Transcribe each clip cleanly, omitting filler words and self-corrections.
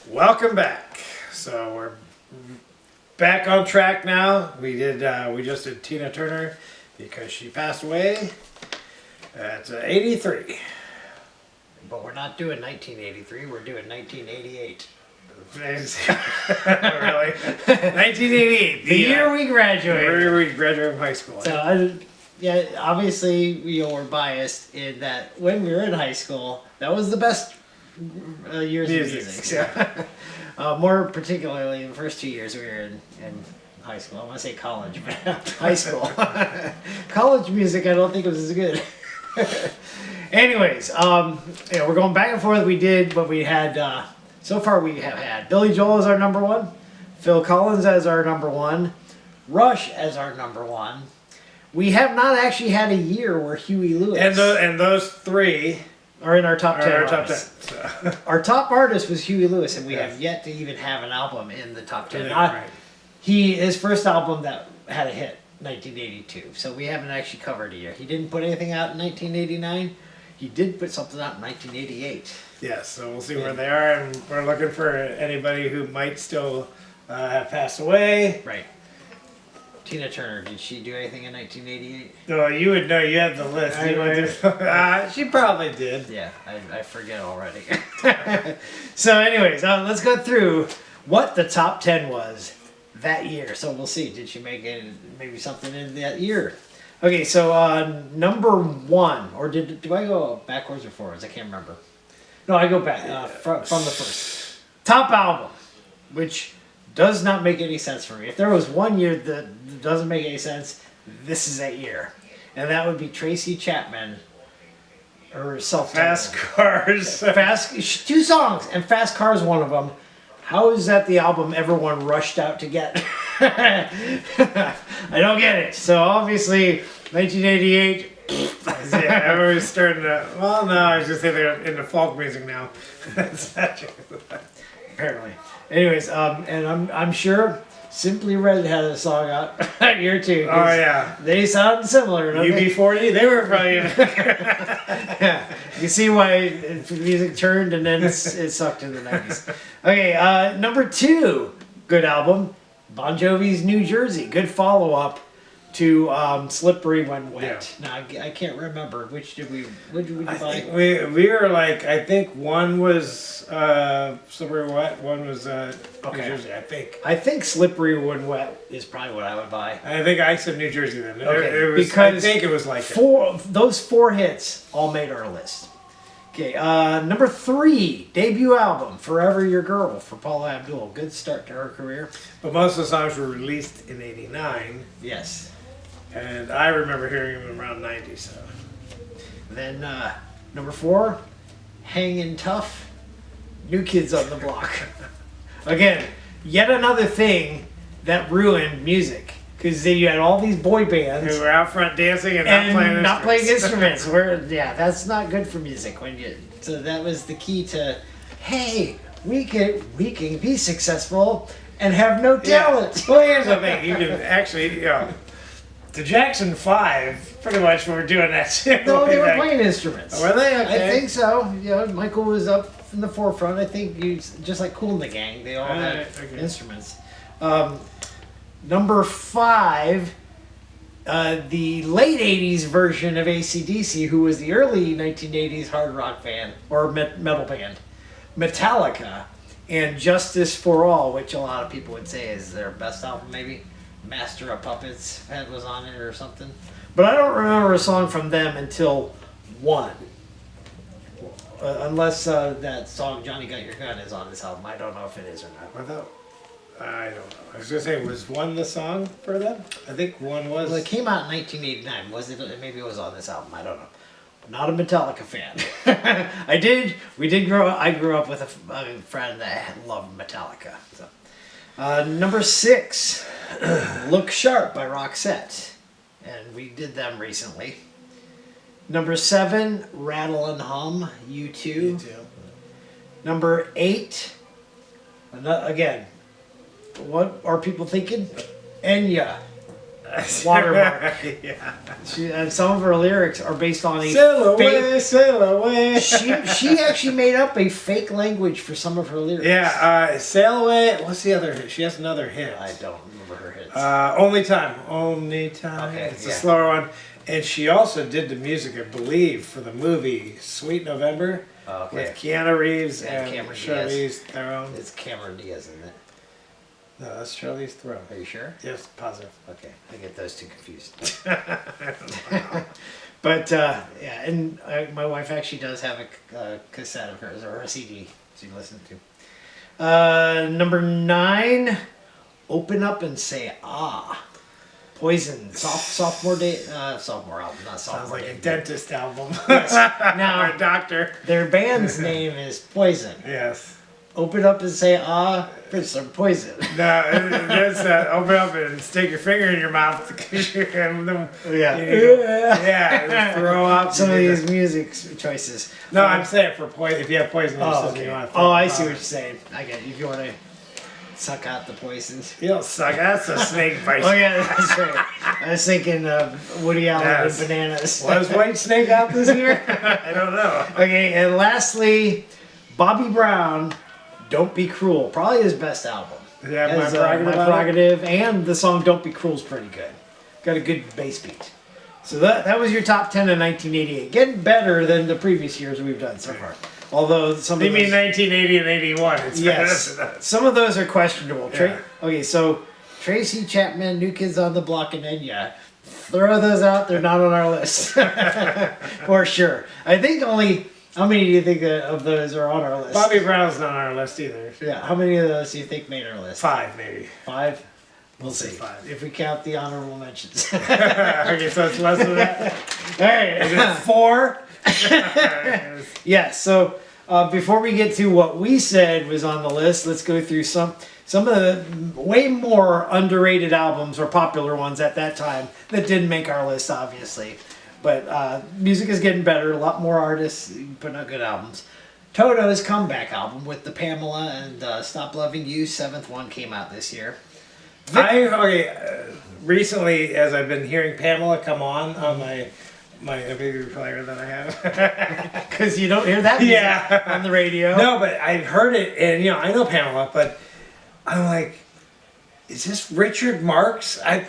Welcome back. So we're back on track now. We just did Tina Turner because she passed away at 83. But we're not doing 1983, we're doing 1988. Really? 1988. The year we graduated. The year we graduated from high school. So, yeah, obviously, we're biased in that when we were in high school, that was the best years of music. So, more particularly the first 2 years we were in high school. I want to say college, but high school. College music, I don't think was as good. Anyways, we're going back and forth. We did what we had. So far, we have had Billy Joel as our number one, Phil Collins as our number one, Rush as our number one. We have not actually had a year where Huey Lewis And those three are in our top 10. are our top 10. artists. So. Our top artist was Huey Lewis, and we Yes. have yet to even have an album in the top 10. Right. His first album that had a hit, 1982. So we haven't actually covered a year. He didn't put anything out in 1989. He did put something out in 1988. Yes, so we'll see where they are, and we're looking for anybody who might still have passed away. Right. Tina Turner, did she do anything in 1988? No, you would know. You have the list. She probably did. Yeah, I forget already. So anyways, let's go through what the top 10 was that year. So we'll see. Did she make it, maybe something in that year? Okay, so number one, or do I go backwards or forwards? I can't remember. No, I go back from the first. Top album, which does not make any sense for me. If there was 1 year that doesn't make any sense, this is that year. And that would be Tracy Chapman, her self-titled. Fast Cars. Two songs, and Fast Cars one of them. How is that the album everyone rushed out to get? I don't get it. So obviously, 1988. Yeah, everybody's starting to. Well, no, I was just saying they're into folk music now. That's not true. Apparently. Anyways, and I'm sure Simply Red had a song out that year too. Oh yeah. They sound similar. Don't they? UB40, they were probably. Yeah, you see why music turned and then it sucked in the 90s. Okay, number two, good album, Bon Jovi's New Jersey. Good follow-up to Slippery When Wet. Yeah. Now, I can't remember. What did we I buy? think we were like, I think one was Slippery Wet, one was New Jersey, I think. I think Slippery When Wet is probably what I would buy. I think I said New Jersey then. Okay, It was, because I think it was like that. those four hits all made our list. Okay, number three, debut album, Forever Your Girl for Paula Abdul. Good start to her career. But most of the songs were released in '89, Yes. and I remember hearing them around '90. So Then number four, Hangin' Tough, New Kids on the Block. Again, yet another thing that ruined music. Because you had all these boy bands we were out front dancing and not playing instruments. instruments. Yeah, that's not good for music. So that was the key to, hey, we can be successful and have no talent. Well, here's the thing: you can actually, the Jackson 5 pretty much were doing that too. No, they were Like, playing instruments. Were they? Okay. I think so. Michael was up in the forefront. I think just like Kool and the Gang, they all had Okay. instruments. Number five, the late 80s version of AC/DC, who was the early 1980s hard rock band, or metal band, Metallica, and Justice for All, which a lot of people would say is their best album, maybe. Master of Puppets was on it or something. But I don't remember a song from them until one. Unless that song Johnny Got Your Gun is on this album. I don't know if it is or not. I don't know. I was gonna say, was one the song for them? I think one was. Well, it came out in 1989. Was it? Maybe it was on this album. I don't know. Not a Metallica fan. I grew up with a friend that loved Metallica. So. Number six, Look Sharp by Roxette. And we did them recently. Number seven, Rattle and Hum, U2. Number eight, again, what are people thinking? Enya, watermark. Yeah. And some of her lyrics are based on a Sail fake. away, sail away. She actually made up a fake language for some of her lyrics. Yeah, sail away. What's the other hit? She has another hit. I don't remember her hits. Only time. Only time. Okay, It's a yeah. slower one. And she also did the music, I believe, for the movie Sweet November Okay. with Keanu Reeves And and Cameron Charlize Theron. It's Cameron Diaz, isn't it? No, that's Charlize Theron. Are you sure? Yes, positive. Okay, I get those two confused. But yeah, and my wife actually does have a cassette of hers or a CD she listens to. Number 9, Open Up and Say Ah. Poison, sophomore album, not sophomore. Sounds like a day. dentist album. Yes. Or Now a doctor. their band's name is Poison. Yes. Open up and say ah for some poison. No, it's open up and stick your finger in your mouth because you're having them. Yeah. Yeah, throw up. Some of these music choices. No, I'm saying for poison. If you have poison in your Oh, system, okay. you want to throw Oh, I it see what out. you're saying. I get it. If you want to suck out the poisons. You don't suck. That's a snake bite. Oh yeah, that's right. I was thinking Woody Allen Yes. and bananas. Was White Snake out this year? I don't know. Okay, and lastly, Bobby Brown, Don't Be Cruel. Probably his best album. Yeah, Has, My Prerogative. My on it? Prerogative, and the song Don't Be Cruel is pretty good. Got a good bass beat. So that was your top 10 in 1988. Getting better than the previous years we've done so far. Although some You of mean those, 1980 and 81? It's yes, better than some of those are questionable. Yeah. Okay, so Tracy Chapman, New Kids on the Block, and Enya. Throw those out. They're not on our list. For sure. I think only... How many do you think of those are on our list? Bobby Brown's not on our list either. Yeah, how many of those do you think made our list? 5 maybe. 5? We'll say see. 5. If we count the honorable mentions. Okay, so it's less than that. All right. 4. Yeah, so before we get to what we said was on the list, let's go through some of the way more underrated albums or popular ones at that time that didn't make our list, obviously. But music is getting better. A lot more artists putting out good albums. Toto's comeback album with the Pamela and Stop Loving You, 7th one, came out this year. Recently, as I've been hearing Pamela come on my MP3 player that I have. Because you don't hear that music Yeah. on the radio. No, but I've heard it, and I know Pamela, but I'm like, is this Richard Marx? I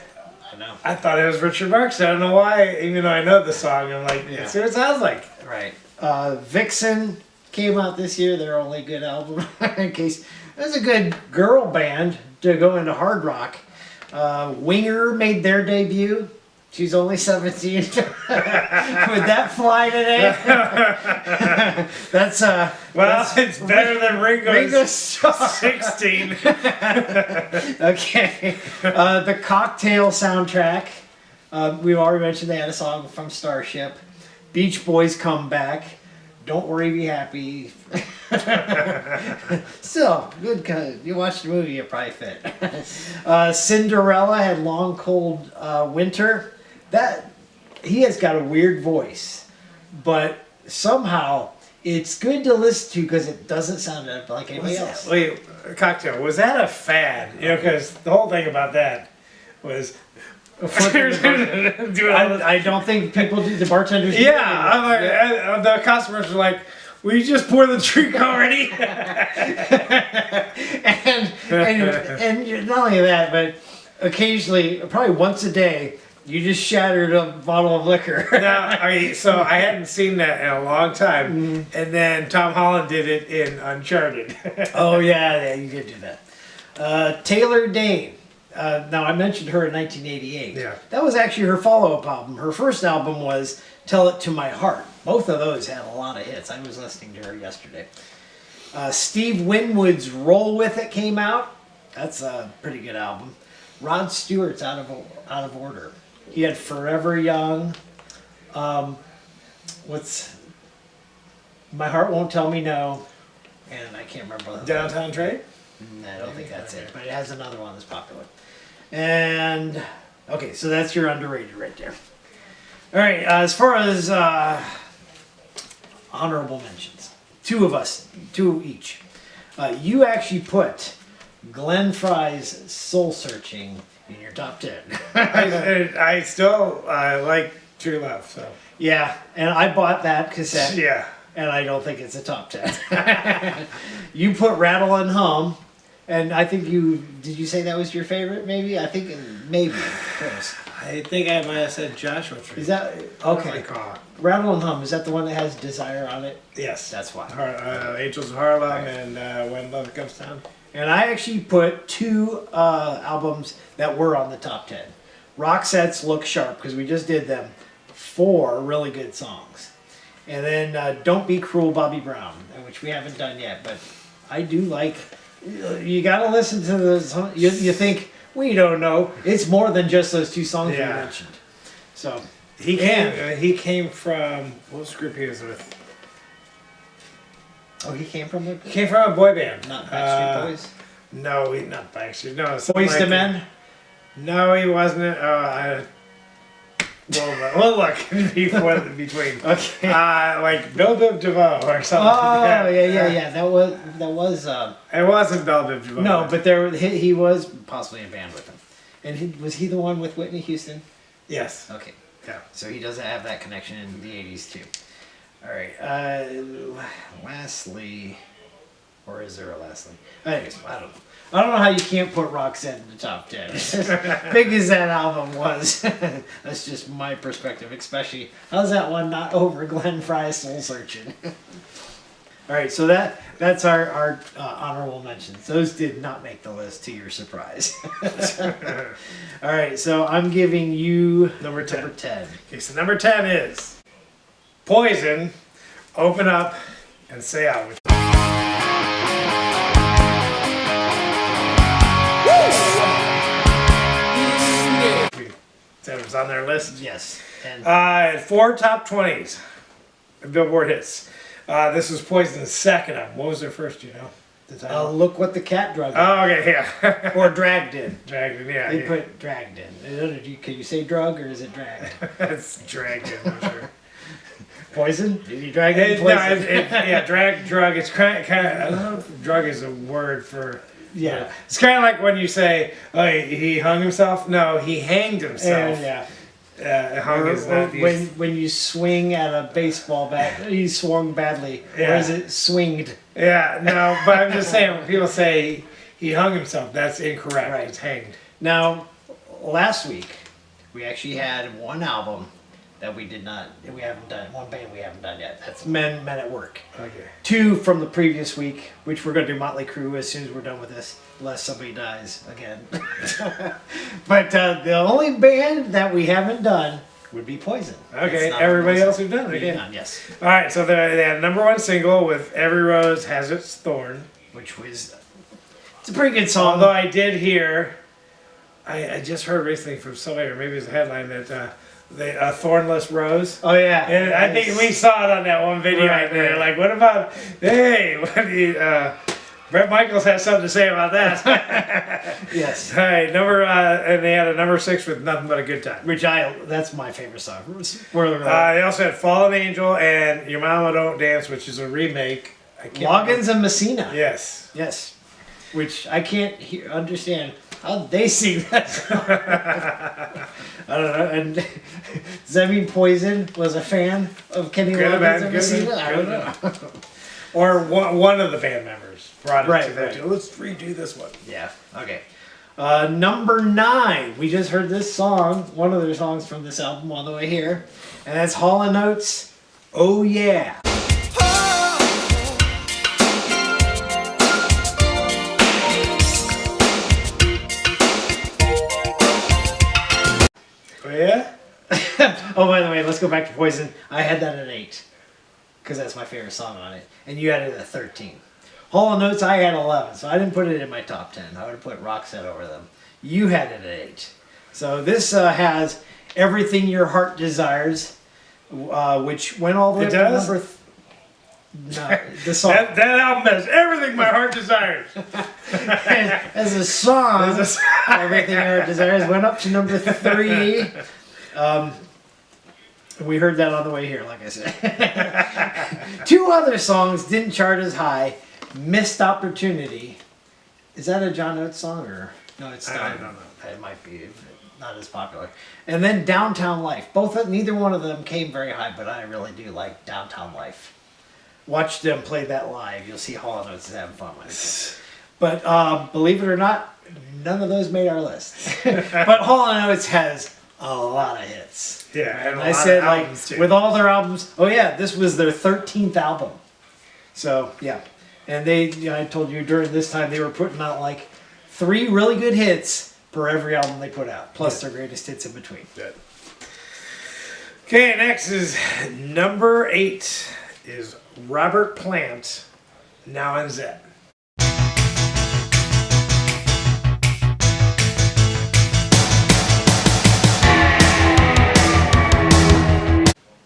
know. I thought it was Richard Marx. I don't know why, even though I know the song. I'm like, Yeah. that's what it sounds like. Right. Vixen came out this year, their only good album. In case it was a good girl band to go into hard rock. Winger made their debut. She's only 17. Would that fly today? That's It's better than Ringo's song. 16. Okay. The Cocktail soundtrack. We've already mentioned they had a song from Starship. Beach Boys come back. Don't Worry, Be Happy. Still, good. You watched the movie, you probably fit. Cinderella had Long Cold Winter. He has got a weird voice, but somehow it's good to listen to because it doesn't sound like anybody else. Wait, Cocktail, was that a fad? Because the whole thing about that was... doing all this- I don't think people do. The bartenders. do Yeah, that I'm like, anymore. the customers were like, "Will you just pour the drink already?" and not only that, but occasionally, probably once a day, you just shattered a bottle of liquor. So I hadn't seen that in a long time, and then Tom Holland did it in Uncharted. Oh yeah, you did do that. Taylor Dane. Now I mentioned her in 1988. Yeah. That was actually her follow-up album. Her first album was Tell It to My Heart. Both of those had a lot of hits. I was listening to her yesterday. Steve Winwood's Roll With It came out. That's a pretty good album. Rod Stewart's Out of Order. He had Forever Young. What's My Heart Won't Tell Me No. And I can't remember. Downtown Trade. I don't think that's it, but it has another one that's popular. And okay, so that's your underrated right there. All right, as far as honorable mentions, two each. You actually put Glenn Frey's Soul Searching in your top 10. I still like True Love. So Yeah, and I bought that cassette, yeah. and I don't think it's a top 10. You put Rattle and Hum, and I think did you say that was your favorite, maybe? I think maybe. Close. I think I might have said Joshua Tree. Is that, I don't okay. recall. Rattle and Hum, is that the one that has Desire on it? Yes. That's why. Angels of Harlem Right. and When Love Comes Down. And I actually put two albums that were on the top 10. Roxette's Look Sharp, because we just did them. 4 really good songs. And then Don't Be Cruel, Bobby Brown, which we haven't done yet. But I do like, you got to listen to those. You think, we don't know. It's more than just those 2 songs we mentioned. So, He came from, what was the group he was with? oh, he came from He came from a boy band. not Backstreet Boys? No, not Backstreet. No, something Boys like to that. Men? No, he wasn't. We'll look between. Okay. Like Bill Biv DeVoe or something. Oh, like that. yeah. That was. It wasn't Bill Biv DeVoe. No, but he was possibly in a band with him. And was he the one with Whitney Houston? yes. Okay. Yeah. So he doesn't have that connection in the 80s too. All right. Lastly, or is there a lastly? Anyways, I don't know. I don't know how you can't put Roxette in the top 10. As big as that album was. That's just my perspective, especially. How's that one not over Glenn Frey's Soul Searching? All right, so that's our honorable mentions. Those did not make the list, to your surprise. All right, so I'm giving you Number 10. Number 10. Okay, so number 10 is Poison, Open Up, and Say Out with That was on their list. Yes. And 4 top 20s, Billboard hits. This was Poison's second album. What was their first? Do you know? The title? Look What the Cat Drug In. Oh, okay, yeah. Or Dragged In. Dragged in, yeah. They yeah. put Dragged In. Can you say drug or is it dragged? It's dragged in, I'm sure. Poison? Did you drag in No, poison? yeah, drug. It's kind of. I don't know if drug is a word for. Yeah. It's kind of like when you say, "Oh, he hung himself." No, he hanged himself. Yeah. Hung is not used. When you swing at a baseball bat, he swung badly. Yeah. Or is it swinged? Yeah, no, but I'm just saying when people say he hung himself, that's incorrect. Right. It's hanged. Now, last week, we actually had one album that we haven't done, one band we haven't done yet. That's Men at Work. Okay. 2 from the previous week, which we're going to do Motley Crue as soon as we're done with this, unless somebody dies again. But the only band that we haven't done would be Poison. Okay, It's not everybody Poison. else we've done it We've again. done, yes. All right, so they had number 1 single with "Every Rose Has Its Thorn." Which was, it's a pretty good song. Although I did hear, I just heard recently from somebody, or maybe it was a headline that the Thornless Rose. Oh yeah. And I think we saw it on that one video. Right, And they're right. like, what about, hey, what do you, Brett Michaels has something to say about that. Yes. All right, and they had a number 6 with Nothing But a Good Time. That's my favorite song. Spoiler alert. They also had Fallen Angel and Your Mama Don't Dance, which is a remake. I can't Loggins and Messina. remember. Yes. Yes. Which I can't understand how they sing that song. I don't know. And does that mean Poison was a fan of Kenny Could have Loggins been, and could have Messina? been, I could don't have know. Or one of the band members brought it Right, to them. right. too. Let's redo this one. Yeah. Okay. Number 9. We just heard this song, one of their songs from this album on the way here, and that's Hall & Oates. Oh yeah. Oh, yeah? Oh, by the way, let's go back to Poison. I had that at 8 because that's my favorite song on it, and you had it at 13. Hall & Oates, I had 11, so I didn't put it in my top 10. I would have put Roxette over them. You had it at 8. So this has Everything Your Heart Desires, which went all the way It up to does? number. No, the song That album has everything my heart desires. as a song. As Everything Your Heart Desires went up to number 3. We heard that on the way here, like I said. 2 other songs didn't chart as high. Missed Opportunity. Is that a John Oates song or no? It's I not. don't know. it might be not as popular. And then Downtown Life. Neither one of them came very high, but I really do like Downtown Life. Watch them play that live. You'll see Hall & Oates is having fun with it. But believe it or not, none of those made our list. But Hall & Oates has a lot of hits. Yeah, and I said, like, with all their albums, oh yeah, this was their 13th album. So, yeah. And I told you during this time they were putting out like 3 really good hits for every album they put out, plus their greatest hits in between. Good. Okay, next is number 8 is Robert Plant, Now and Then.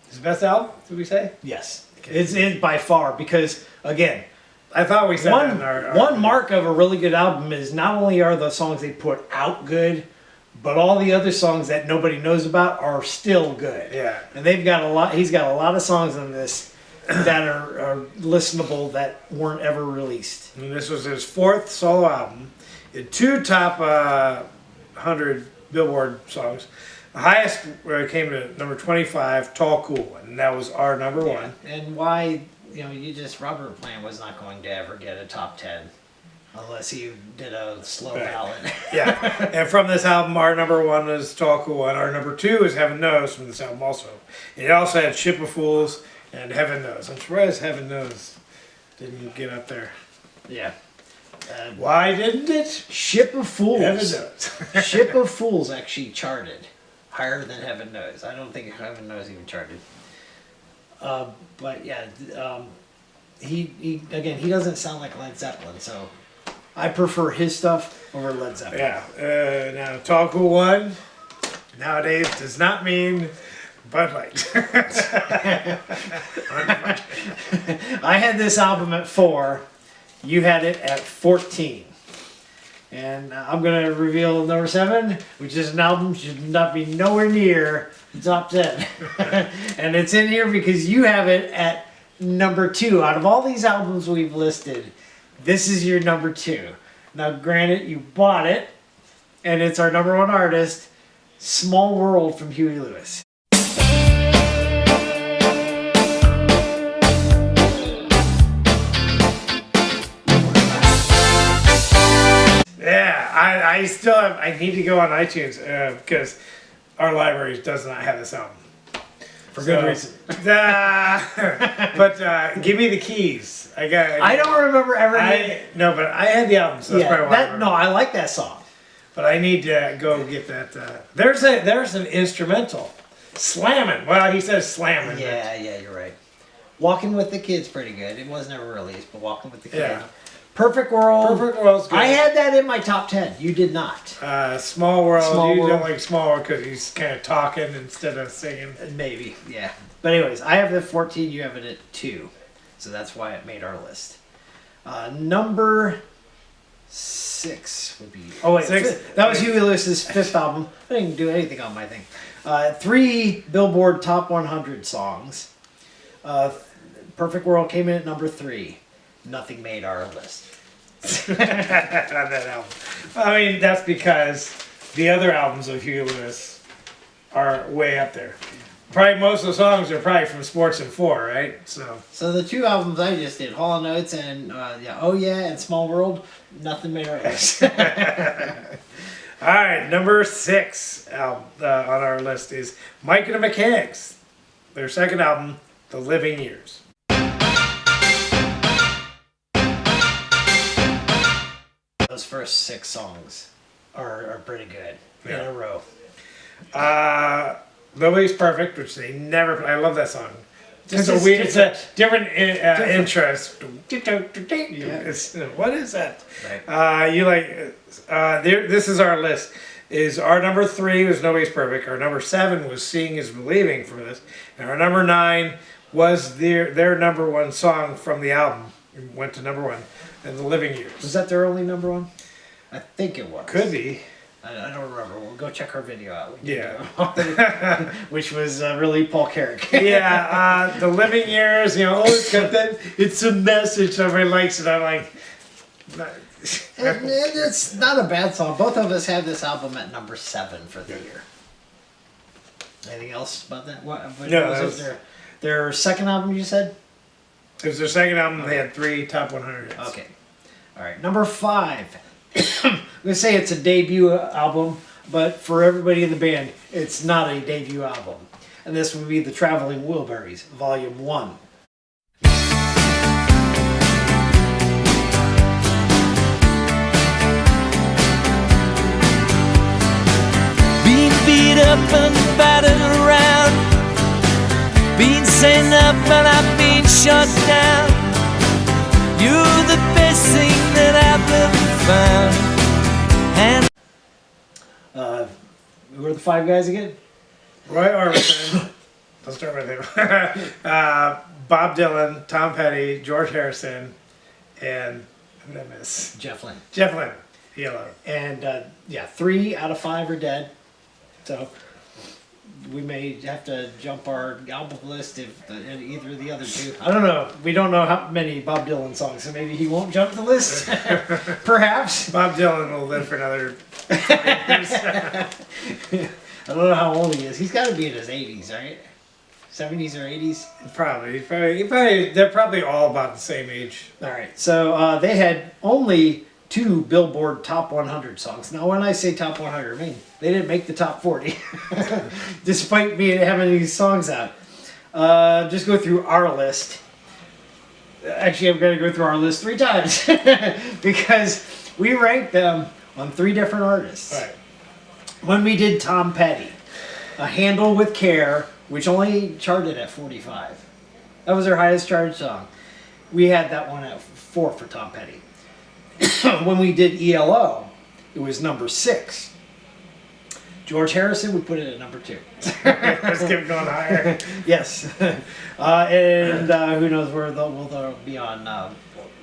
His best album, did we say? Yes. It's by far, because, again, I thought we said that in our one mark of a really good album is not only are the songs they put out good, but all the other songs that nobody knows about are still good. Yeah. And they've got a lot. He's got a lot of songs on this that are listenable that weren't ever released. And this was his 4th solo album. It had 2 top 100 Billboard songs. The highest came to number 25, Tall Cool, and that was our number 1. And why, Robert Plant was not going to ever get a top 10 unless he did a slow ballad. Yeah, and from this album, our number 1 was Tall Cool, and our number 2 is Heaven Knows from this album also. It also had Ship of Fools and Heaven Knows. I'm surprised Heaven Knows didn't get up there. Yeah. Why didn't it? Ship of Fools. Heaven Knows. Ship of Fools actually charted higher than Heaven Knows. I don't think Heaven Knows even charted. But yeah, he doesn't sound like Led Zeppelin, so I prefer his stuff over Led Zeppelin. Yeah. Now, Tall Cool 1 nowadays does not mean Bud Light. I had this album at 4. You had it at 14. And I'm going to reveal number 7, which is an album should not be nowhere near the top 10. And it's in here because you have it at number 2. Out of all these albums we've listed, this is your number 2. Now, granted, you bought it, and it's our number 1 artist, Small World from Huey Lewis. I still have. I need to go on iTunes because our library does not have this album For good reason. But give me the keys. I don't remember ever. No, but I had the album, so that's probably why. No, I like that song. But I need to go get that. There's an instrumental, Slammin'. Well, he says Slammin'. Yeah, you're right. Walking with the Kid's pretty good. It was never released, but Walking with the Kid. Yeah. Perfect World. Perfect World's good. I had that in my top 10. You did not. Small World. Small you World. don't like Small World because he's kind of talking instead of singing. Maybe, yeah. But anyways, I have it at 14. You have it at 2. So that's why it made our list. Number 6 would be... Oh, wait. 6. That was Huey Lewis's 5th album. I didn't do anything on my thing. 3 Billboard Top 100 songs. Perfect World came in at number 3. Nothing made our list. On that album. I mean, that's because the other albums of Huey Lewis are way up there. Probably most of the songs are probably from Sports and 4, right? So the 2 albums I just did, Hall & Oates and Oh Yeah and Small World, nothing made our list. All right, number 6 album on our list is Mike and the Mechanics. Their 2nd album, The Living Years. Those first 6 songs are pretty good in a row. Nobody's Perfect, which they never. I love that song. Just It's a weird. It's a different Different. interest. What is that? Right. This is our list. Is our number 3 was Nobody's Perfect. Our number 7 was Seeing Is Believing for this, and our number 9 was their number 1 song from the album. It went to number 1 in The Living Years. Was that their only number 1? I think it was. Could be. I don't remember. We'll go check our video out. Yeah. Which was really Paul Carrick. Yeah, The Living Years, always got that, it's a message, everybody likes it. I'm like, And it's not a bad song. Both of us had this album at number 7 for the year. Anything else about that? What No, was that it? was- Their second album, you said? It was their second album. They had 3 top 100 hits. Okay. All right. Number 5. I'm going to say it's a debut album, but for everybody in the band, it's not a debut album. And this would be the Traveling Wilburys, Volume 1. Being beat up and battered around, being sent up and I've been shut down. You're the best thing that I've ever found. And Who are the 5 guys again? Roy Orbison. Let's start with him. Bob Dylan, Tom Petty, George Harrison, and who did I miss? Jeff Lynne. Jeff Lynne. Yellow. And 3 out of 5 are dead. So we may have to jump our album list if either of the other 2. I don't know. We don't know how many Bob Dylan songs, so maybe he won't jump the list. Perhaps. Bob Dylan will live for another 40 years. I don't know how old he is. He's got to be in his 80s, right? 70s or 80s? Probably. They're probably all about the same age. All right. So they had only 2 Billboard Top 100 songs. Now, when I say Top 100, I mean they didn't make the Top 40, despite me having these songs out. Just go through our list. Actually, I'm going to go through our list 3 times because we ranked them on 3 different artists. All right. When we did Tom Petty, A Handle with Care, which only charted at 45. That was their highest charted song. We had that one at 4 for Tom Petty. When we did ELO, it was number 6. George Harrison, we put it at number 2. Let's keep it going higher. Yes. And who knows where they'll be on.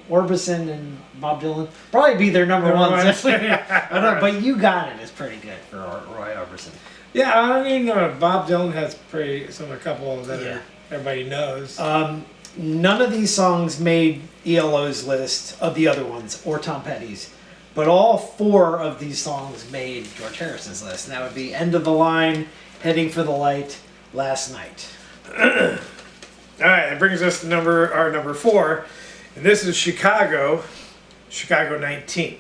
Orbison and Bob Dylan probably be their number Number ones. one. I don't know, but You Got It is pretty good for Roy Orbison. Yeah, I mean, Bob Dylan has a couple that Yeah. everybody knows. None of these songs made ELO's list of the other ones or Tom Petty's, but all 4 of these songs made George Harrison's list. And that would be End of the Line, Heading for the Light, Last Night. All right, that brings us to our number 4, and this is Chicago 19.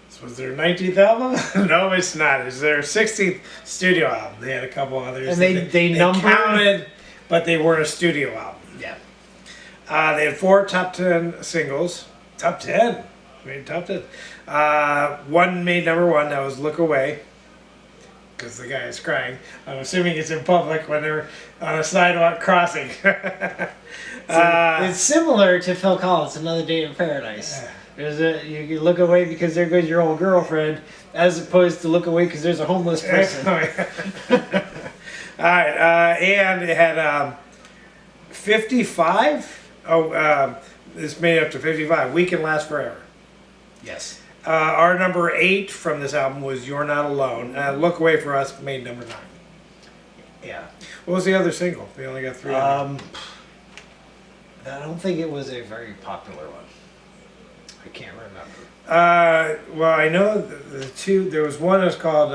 This was their 19th album? No, it's not. It's their 16th studio album. They had a couple others. And they numbered- counted, but they weren't a studio album. Yeah. They had 4 top 10 singles. Top 10? Made top 10. One made number 1. That was Look Away. Because the guy is crying. I'm assuming it's in public when they're on a sidewalk crossing. It's similar to Phil Collins' Another Day in Paradise. You look away because there goes your old girlfriend, as opposed to look away because there's a homeless person. Alright, and it had 55? It's made up to 55. We Can Last Forever. Yes. Our number 8 from this album was You're Not Alone. Look Away for us made number 9. Yeah. What was the other single? We only got 3. I don't think it was a very popular one. I can't remember. Well, I know the 2. There was one that was called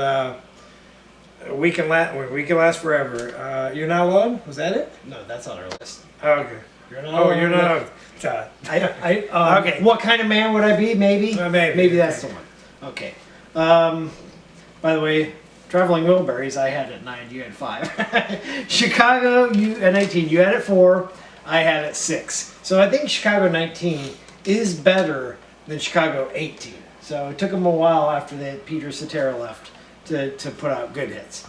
We Can Last Forever. You're Not Alone? Was that it? No, that's on our list. Oh, okay. You're not Oh, You're Not Alone. Okay. What kind of man would I be? Maybe. Maybe. That's the one. Okay. By the way, Traveling Wilburys, I had at 9. You had 5. Chicago, at 19. You had it 4. I had it 6. So I think Chicago 19 is better than Chicago 18. So it took them a while after Peter Cetera left to put out good hits.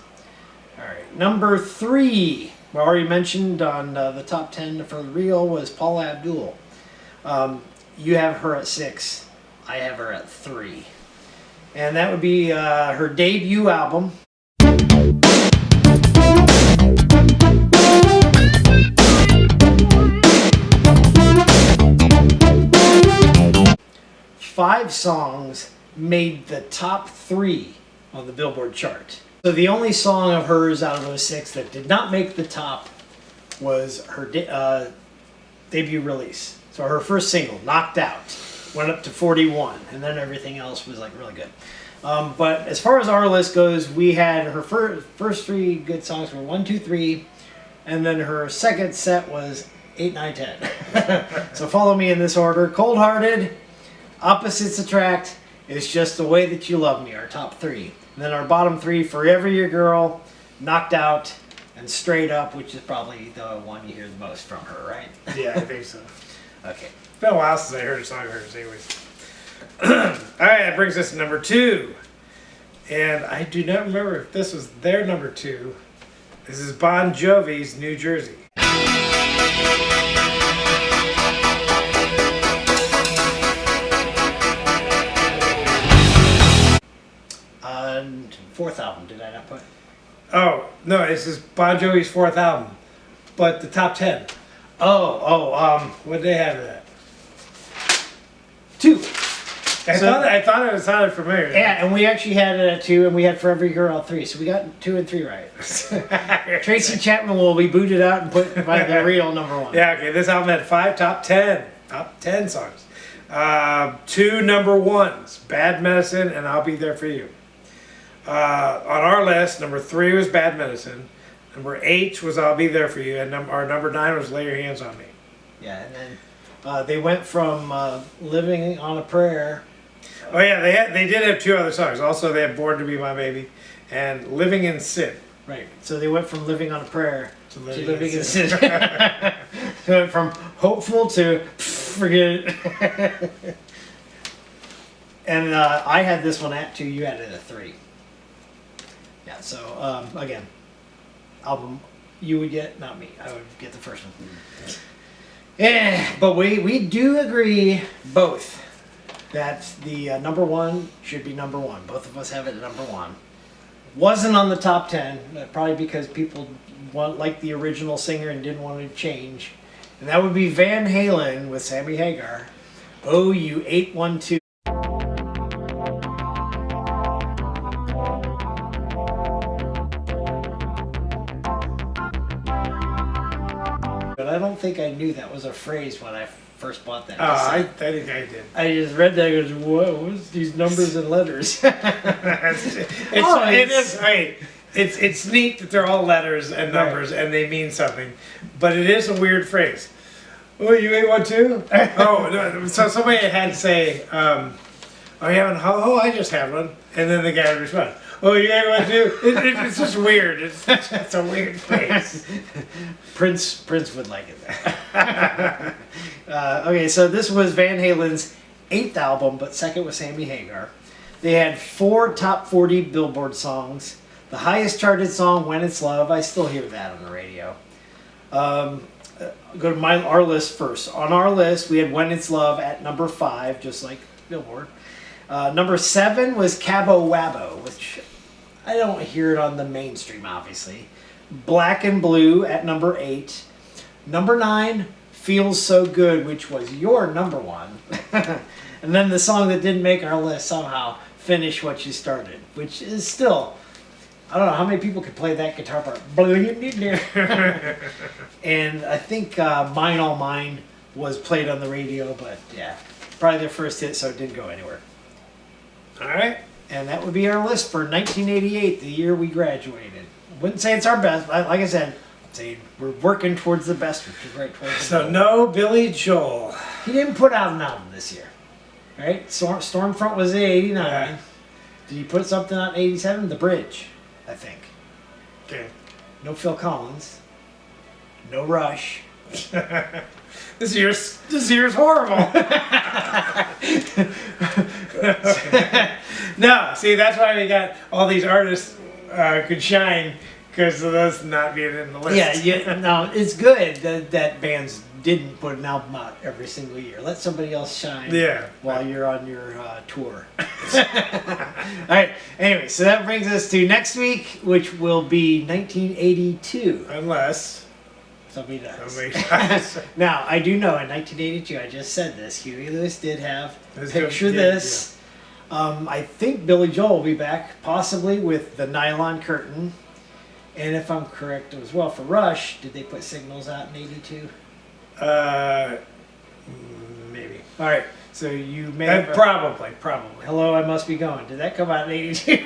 All right, number 3. We already mentioned on the top 10 for real was Paula Abdul. You have her at 6. I have her at 3. And that would be her debut album. Five songs made the top 3 on the Billboard chart. So the only song of hers out of those 6 that did not make the top was her debut release. So her first single, Knocked Out, went up to 41, and then everything else was like really good. But as far as our list goes, we had her first 3 good songs were 1, 2, 3, and then her second set was 8, 9, 10. So follow me in this order. Cold Hearted, Opposites Attract, It's Just the Way That You Love Me, our top 3. And then our bottom 3, Forever Your Girl, Knocked Out, and Straight Up, which is probably the one you hear the most from her, right? Yeah, I think so. Okay. It's been a while since I heard a song of hers, anyways. Alright, that brings us to number 2. And I do not remember if this was their number 2. This is Bon Jovi's New Jersey. 4th album, did I not put? Oh, no, this is Bon Jovi's 4th album. But the top 10. What did they have in that? 2. I thought it sounded familiar. Yeah, and we actually had it at 2, and we had Forever Your Girl at 3, so we got 2 and 3 right. Tracy Chapman will be booted out and put by the real number 1. Yeah, okay, this album had 5 top 10 songs. 2 number 1s, Bad Medicine and I'll Be There For You. On our list, number 3 was Bad Medicine, number 8 was I'll Be There For You, and our number 9 was Lay Your Hands On Me. Yeah, and then they went from Living on a Prayer. Oh yeah, they did have 2 other songs. Also, they had Born to Be My Baby and Living in Sin. Right, so they went from Living on a Prayer To to Living Living in in Sin. They went from hopeful to forget it. And I had this one at 2, you had it at 3. Yeah, so again, album you would get, not me. I would get the first one. Yeah, but we do agree both that the number 1 should be number 1. Both of us have it at number 1. Wasn't on the top 10, probably because people liked the original singer and didn't want to change. And that would be Van Halen with Sammy Hagar. Oh, You 812. But I don't think I knew that was a phrase when I first bought that. I think I did. I just read that and goes, whoa, what's these numbers and letters? It's neat that they're all letters and numbers and they mean something, but it is a weird phrase. Oh, you ate one too? Oh, no, so somebody had to say, oh, yeah, I just had one. And then the guy would respond, oh, you ate one too? It's just weird. It's a weird phrase. Prince would like it. Okay, so this was Van Halen's 8th album, but second was Sammy Hagar. They had 4 top 40 Billboard songs. The highest charted song, When It's Love. I still hear that on the radio. Go to our list first. On our list, we had When It's Love at number 5, just like Billboard. Number 7 was Cabo Wabo, which I don't hear it on the mainstream, obviously. Black and Blue at number 8. Number 9, Feels So Good, which was your number 1. And then the song that didn't make our list somehow, Finish What You Started, which is still, I don't know how many people could play that guitar part. And I think Mine All Mine was played on the radio, but yeah, probably their first hit, so it didn't go anywhere. All right. And that would be our list for 1988, the year we graduated. Wouldn't say it's our best. Like I said, I'd say we're working towards the best, which is right towards the So goal. no Billy Joel. He didn't put out an album this year, right? Stormfront was in 89. Yeah. Did he put something out in 87? The Bridge, I think. Okay. No Phil Collins. No Rush. This year's horrible. No, see, that's why we got all these artists could shine because of those not being in the list. Yeah, no, it's good that bands didn't put an album out every single year. Let somebody else shine while you're on your tour. All right, anyway, so that brings us to next week, which will be 1982. Unless Somebody does. somebody dies. Now, I do know in 1982, I just said this, Huey Lewis did have This Picture did, This, I think Billy Joel will be back, possibly with the Nylon Curtain. And if I'm correct as well, for Rush, did they put Signals out in '82? Maybe. All right, so you may Probably. Hello, I Must Be Going. Did that come out in '82?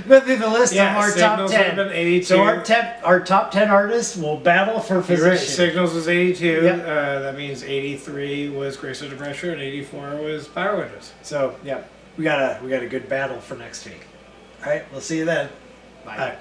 Go through the list Yeah, of our top Signals would have 10. been 82. So our top 10 artists will battle for You're position. right. Signals was 82. Yep. That means 83 was Grace Under Pressure, and 84 was Power Windows. So yeah, we got a good battle for next week. All right, we'll see you then. Bye. All right.